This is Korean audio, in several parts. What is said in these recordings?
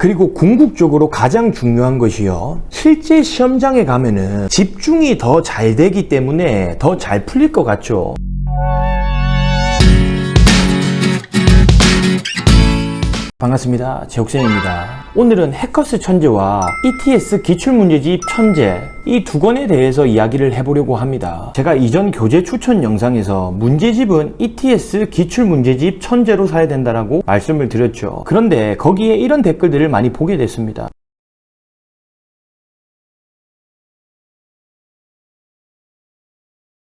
그리고 궁극적으로 가장 중요한 것이요, 실제 시험장에 가면은 집중이 더 잘 되기 때문에 더 잘 풀릴 것 같죠. 반갑습니다. 제옥쌤입니다. 오늘은 해커스 천재와 ETS 기출문제집 천재, 이 두 권에 대해서 이야기를 해보려고 합니다. 제가 이전 교재 추천 영상에서 문제집은 ETS 기출문제집 천재로 사야 된다라고 말씀을 드렸죠. 그런데 거기에 이런 댓글들을 많이 보게 됐습니다.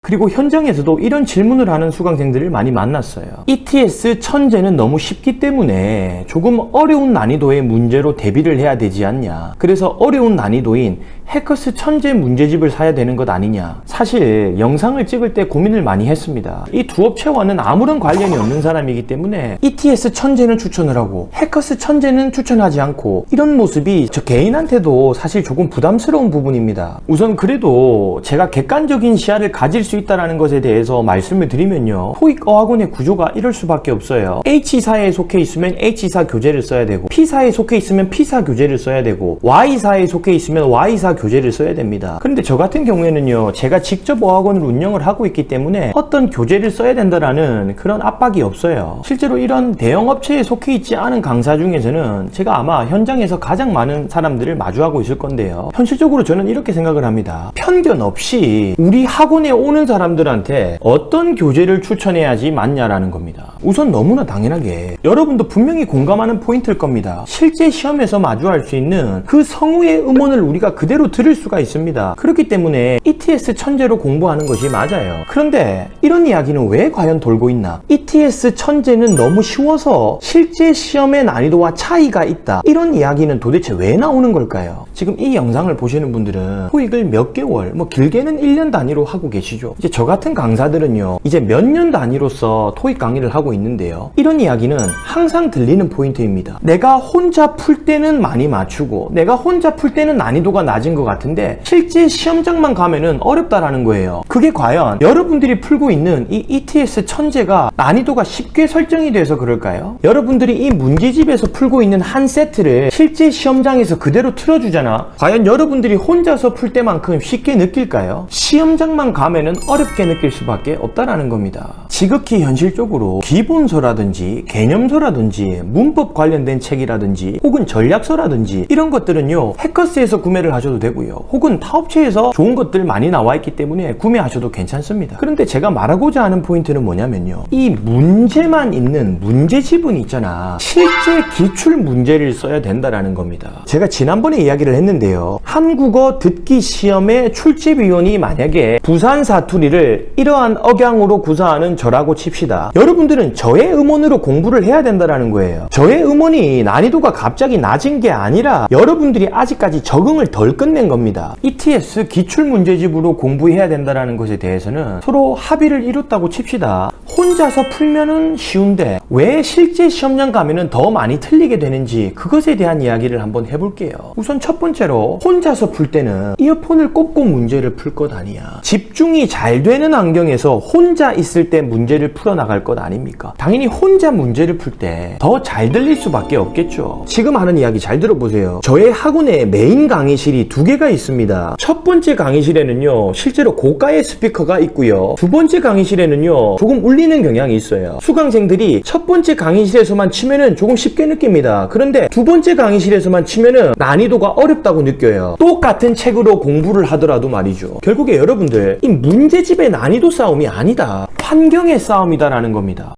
그리고 현장에서도 이런 질문을 하는 수강생들을 많이 만났어요. ETS 천재는 너무 쉽기 때문에 조금 어려운 난이도의 문제로 대비를 해야 되지 않냐. 그래서 어려운 난이도인 해커스 천재 문제집을 사야 되는 것 아니냐. 사실 영상을 찍을 때 고민을 많이 했습니다. 이 두 업체와는 아무런 관련이 없는 사람이기 때문에 ETS 천재는 추천을 하고 해커스 천재는 추천하지 않고, 이런 모습이 저 개인한테도 사실 조금 부담스러운 부분입니다. 우선 그래도 제가 객관적인 시야를 가질 수 있다는 것에 대해서 말씀을 드리면요, 토익 어학원의 구조가 이럴 수밖에 없어요. H사에 속해 있으면 H사 교재를 써야 되고, P사에 속해 있으면 P사 교재를 써야 되고, Y사에 속해 있으면 Y사 교재를 써야 됩니다. 그런데 저 같은 경우에는요, 제가 직접 어학원을 운영을 하고 있기 때문에 어떤 교재를 써야 된다라는 그런 압박이 없어요. 실제로 이런 대형 업체에 속해 있지 않은 강사 중에서는 제가 아마 현장에서 가장 많은 사람들을 마주하고 있을 건데요, 현실적으로 저는 이렇게 생각을 합니다. 편견 없이 우리 학원에 오는 사람들한테 어떤 교재를 추천해야지 맞냐라는 겁니다. 우선 너무나 당연하게 여러분도 분명히 공감하는 포인트일 겁니다. 실제 시험에서 마주할 수 있는 그 성우의 음원을 우리가 그대로 들을 수가 있습니다. 그렇기 때문에 ETS 천재로 공부하는 것이 맞아요. 그런데 이런 이야기는 왜 과연 돌고 있나? ETS 천재는 너무 쉬워서 실제 시험의 난이도와 차이가 있다, 이런 이야기는 도대체 왜 나오는 걸까요? 지금 이 영상을 보시는 분들은 토익을 몇 개월, 길게는 1년 단위로 하고 계시죠. 이제 저 같은 강사들은요, 이제 몇 년 단위로서 토익 강의를 하고 있는데요, 이런 이야기는 항상 들리는 포인트입니다. 내가 혼자 풀 때는 많이 맞추고, 내가 혼자 풀 때는 난이도가 낮은 것 같은데 실제 시험장만 가면은 어렵다라는 거예요. 그게 과연 여러분들이 풀고 있는 이 ETS 천재가 난이도가 쉽게 설정이 돼서 그럴까요? 여러분들이 이 문제집에서 풀고 있는 한 세트를 실제 시험장에서 그대로 틀어주잖아. 과연 여러분들이 혼자서 풀 때만큼 쉽게 느낄까요? 시험장만 가면은 어렵게 느낄 수밖에 없다라는 겁니다. 지극히 현실적으로 기본서라든지 개념서라든지 문법 관련된 책이라든지 혹은 전략서라든지 이런 것들은요, 해커스에서 구매를 하셔도 되고요, 혹은 타업체에서 좋은 것들 많이 나와 있기 때문에 구매하셔도 괜찮습니다. 그런데 제가 말하고자 하는 포인트는 뭐냐면요, 이 문제만 있는 문제집은 있잖아, 실제 기출 문제를 써야 된다라는 겁니다. 제가 지난번에 이야기를 했는데요, 한국어 듣기 시험의 출제위원이 만약에 부산 사투리를 이러한 억양으로 구사하는 저라고 칩시다. 여러분들은 저의 음원으로 공부를 해야 된다라는 거예요. 저의 음원이 난이도가 갑자기 낮은 게 아니라 여러분들이 아직까지 적응을 덜 끝낸 겁니다. ETS 기출문제집으로 공부해야 된다라는 것에 대해서는 서로 합의를 이뤘다고 칩시다. 혼자서 풀면은 쉬운데 왜 실제 시험장 가면은 더 많이 틀리게 되는지, 그것에 대한 이야기를 한번 해볼게요. 우선 첫 번째로, 혼자서 풀 때는 이어폰을 꽂고 문제를 풀 것 아니야. 집중이 잘 되는 환경에서 혼자 있을 때 문제를 풀어나갈 것 아닙니까? 당연히 혼자 문제를 풀 때 더 잘 들릴 수밖에 없겠죠. 지금 하는 이야기 잘 들어보세요. 저의 학원에 메인 강의실이 두 개가 있습니다. 첫 번째 강의실에는요, 실제로 고가의 스피커가 있고요, 두 번째 강의실에는요, 조금 울리는 경향이 있어요. 수강생들이 첫 번째 강의실에서만 치면은 조금 쉽게 느낍니다. 그런데 두 번째 강의실에서만 치면은 난이도가 어렵다고 느껴요. 똑같은 책으로 공부를 하더라도 말이죠. 결국에 여러분들, 이 문제집의 난이도 싸움이 아니다, 환경의 싸움이다라는 겁니다.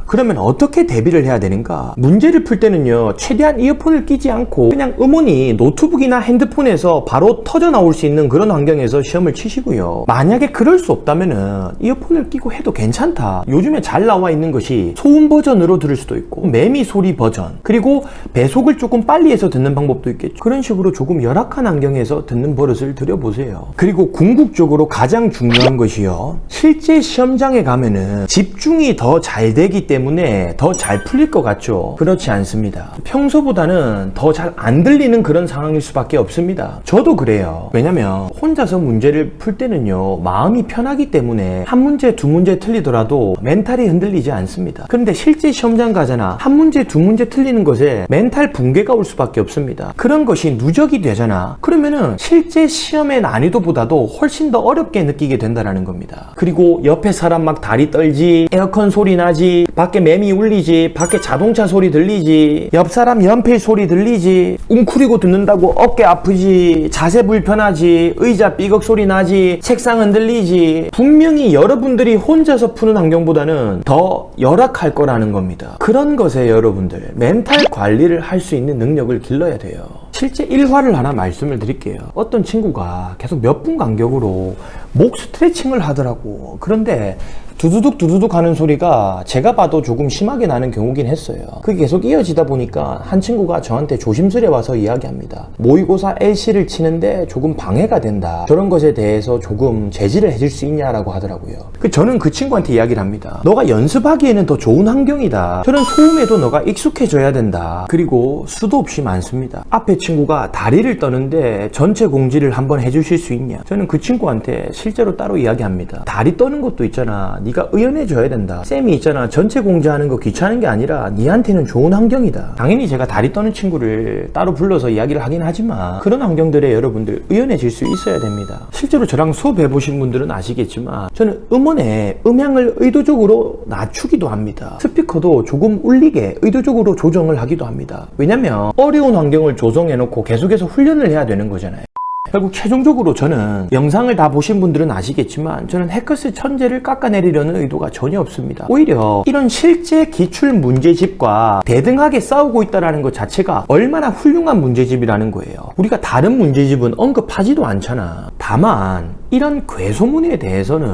그러면 어떻게 대비를 해야 되는가? 문제를 풀 때는요, 최대한 이어폰을 끼지 않고 그냥 음원이 노트북이나 핸드폰에서 바로 터져 나올 수 있는 그런 환경에서 시험을 치시고요. 만약에 그럴 수 없다면은 이어폰을 끼고 해도 괜찮다. 요즘에 잘 나와 있는 것이 소음 버전으로 들을 수도 있고, 매미 소리 버전, 그리고 배속을 조금 빨리 해서 듣는 방법도 있겠죠. 그런 식으로 조금 열악한 환경에서 듣는 버릇을 들여보세요. 그리고 궁극적으로 가장 중요한 것이요, 실제 시험장에 가면은 집중이 더 잘 되기 때문에 때문에 더 잘 풀릴 것 같죠? 그렇지 않습니다. 평소보다는 더 잘 안 들리는 그런 상황일 수밖에 없습니다. 저도 그래요. 왜냐면 혼자서 문제를 풀 때는요, 마음이 편하기 때문에 한 문제 두 문제 틀리더라도 멘탈이 흔들리지 않습니다. 그런데 실제 시험장 가잖아. 한 문제 두 문제 틀리는 것에 멘탈 붕괴가 올 수밖에 없습니다. 그런 것이 누적이 되잖아. 그러면은 실제 시험의 난이도보다도 훨씬 더 어렵게 느끼게 된다는 겁니다. 그리고 옆에 사람 막 다리 떨지, 에어컨 소리 나지, 밖에 매미 울리지, 밖에 자동차 소리 들리지, 옆 사람 연필 소리 들리지, 웅크리고 듣는다고 어깨 아프지, 자세 불편하지, 의자 삐걱 소리 나지, 책상 흔들리지. 분명히 여러분들이 혼자서 푸는 환경보다는 더 열악할 거라는 겁니다. 그런 것에 여러분들 멘탈 관리를 할 수 있는 능력을 길러야 돼요. 실제 일화를 하나 말씀을 드릴게요. 어떤 친구가 계속 몇 분 간격으로 목 스트레칭을 하더라고. 그런데 두두둑 하는 소리가 제가 봐도 조금 심하게 나는 경우긴 했어요. 그게 계속 이어지다 보니까 한 친구가 저한테 조심스레 와서 이야기합니다. 모의고사 LC를 치는데 조금 방해가 된다. 저런 것에 대해서 조금 제지를 해줄 수 있냐라고 하더라고요. 저는 그 친구한테 이야기를 합니다. 너가 연습하기에는 더 좋은 환경이다. 저런 소음에도 너가 익숙해져야 된다. 그리고 수도 없이 많습니다. 앞에 친구가 다리를 떠는데 전체 공지를 한번 해주실 수 있냐? 저는 그 친구한테 실제로 따로 이야기합니다. 다리 떠는 것도 있잖아. 네가 의연해져야 된다. 쌤이 있잖아. 전체 공지하는 거 귀찮은 게 아니라 니한테는 좋은 환경이다. 당연히 제가 다리 떠는 친구를 따로 불러서 이야기를 하긴 하지만 그런 환경들에 여러분들 의연해질 수 있어야 됩니다. 실제로 저랑 수업해보신 분들은 아시겠지만 저는 음원의 음향을 의도적으로 낮추기도 합니다. 스피커도 조금 울리게 의도적으로 조정을 하기도 합니다. 왜냐면 어려운 환경을 조성해놓고 계속해서 훈련을 해야 되는 거잖아요. 결국 최종적으로 저는 영상을 다 보신 분들은 아시겠지만 저는 해커스 천재를 깎아내리려는 의도가 전혀 없습니다. 오히려 이런 실제 기출 문제집과 대등하게 싸우고 있다는 것 자체가 얼마나 훌륭한 문제집이라는 거예요. 우리가 다른 문제집은 언급하지도 않잖아. 다만 이런 괴소문에 대해서는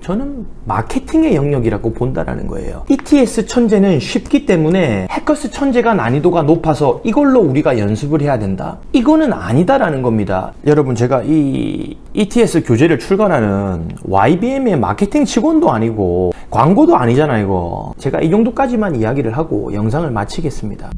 저는 마케팅의 영역이라고 본다라는 거예요. ETS 천재는 쉽기 때문에 해커스 천재가 난이도가 높아서 이걸로 우리가 연습을 해야 된다? 이거는 아니다라는 겁니다. 여러분, 제가 이 ETS 교재를 출간하는 YBM의 마케팅 직원도 아니고 광고도 아니잖아 이거. 제가 이 정도까지만 이야기를 하고 영상을 마치겠습니다.